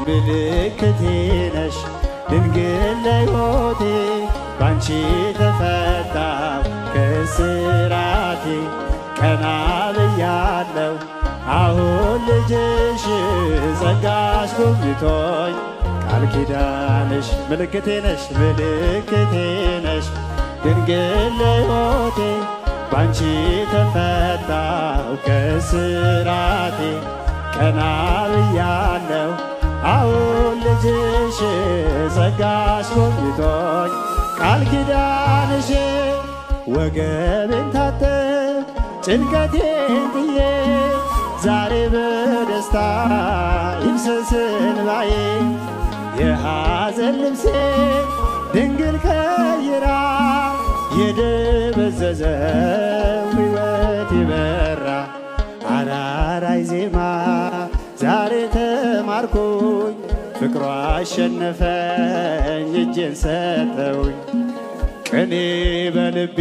ምልክቴ ነሽ ድንግል ለሕይወቴ ባንቺ ተፈታሁ ከእስራቴ ቀና ብያለሁ አሁን ልጅሽ ጸጋሽ ጎብኝቶኝ ቃል ኪዳንሽ ምልክቴ ነሽ ድንግል ለሕይወቴ ባንቺ ተፈታሁ ከእስራቴ ቀና ብያለሁ አሁን ልጅሽ ጸጋሽ ጎብኝቶኝ ቃል ኪዳንሽ ወገቤን ታጠቅ ጭንቀቴን ጥዬ ዛሬ በደስታ ይፍሰስ እንባዬ የሐዘን ልብሴ ድንግል ቀይራ የደበዘዘው ሕይወት ይበራ አራራይ ዜማ ዛሬ ተማርኩኝ ፍቅሯ አሸነፈኝ እጄን ሰጠውኝ ቅኔ በልቤ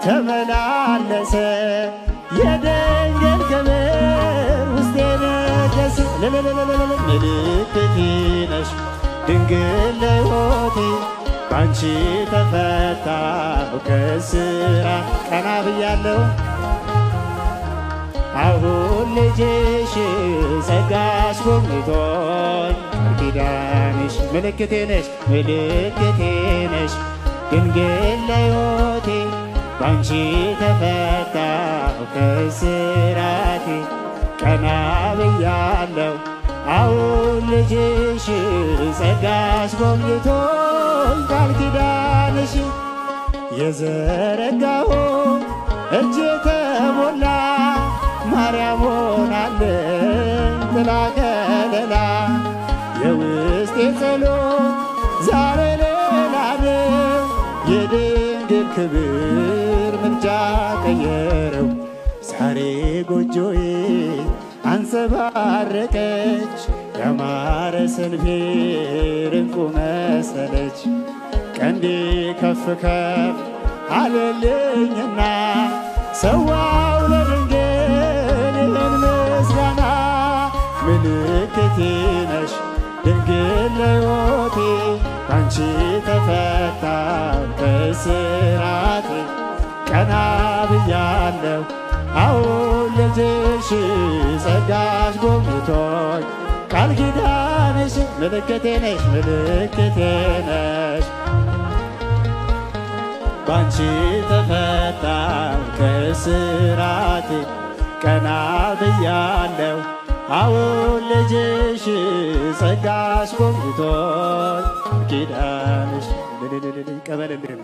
ተመላለሰ የድንግል ክብር ውስጤ ነገሰ ምልክቴ ነሽ ድንግል ለሕይወቴ ባንቺ ተፈታሁ ከእስራት ቀና ብያለሁ አሁን ልጅሽ ጸጋሽ ጎብኝቶኝ ቃል ኪዳንሽ ምልክቴ ነሽ ድንግል ለሕይወቴ ባንቺ ተፈታሁ ከእስራቴ ቀና ብያለሁ አሁን ልጅሽ ጸጋሽ ጎብኝቶኝ ቃል ኪዳንሽ የዘረጋሁት እጄ ተሞላ ማርያም ሆናለኝ ጥላ ከለላ የውስጤ ጸሎት ዛሬ ሌላ ነው የድንግል ክብር ምልጃ ቀየረው ዛሬ ጎጆዬ አንጸባረቀች ያማረ ሰንፔር ዕንቁ መሰለች ቀንዴ ከፍ ከፍ አለልኝና ሰዋው ለድንግል ይህን ምስጋና ምልክቴ ነሽ ድንግል ለሕይወቴ ባንቺ ተፈታሁ ከእስራቴ ቀና ብያለሁ አሁን ልጅሽ ጸጋሽ ጎብኝቶኝ ቃል ኪዳንሽ ምልክቴ ነሽ ባንቺ ተፈታሁ ከእስራቴ ቀና ብያለሁ አሁን ልጅሽ ጸጋሽ ጎብኝቶኝ ኪዳንሽ ቀበልልን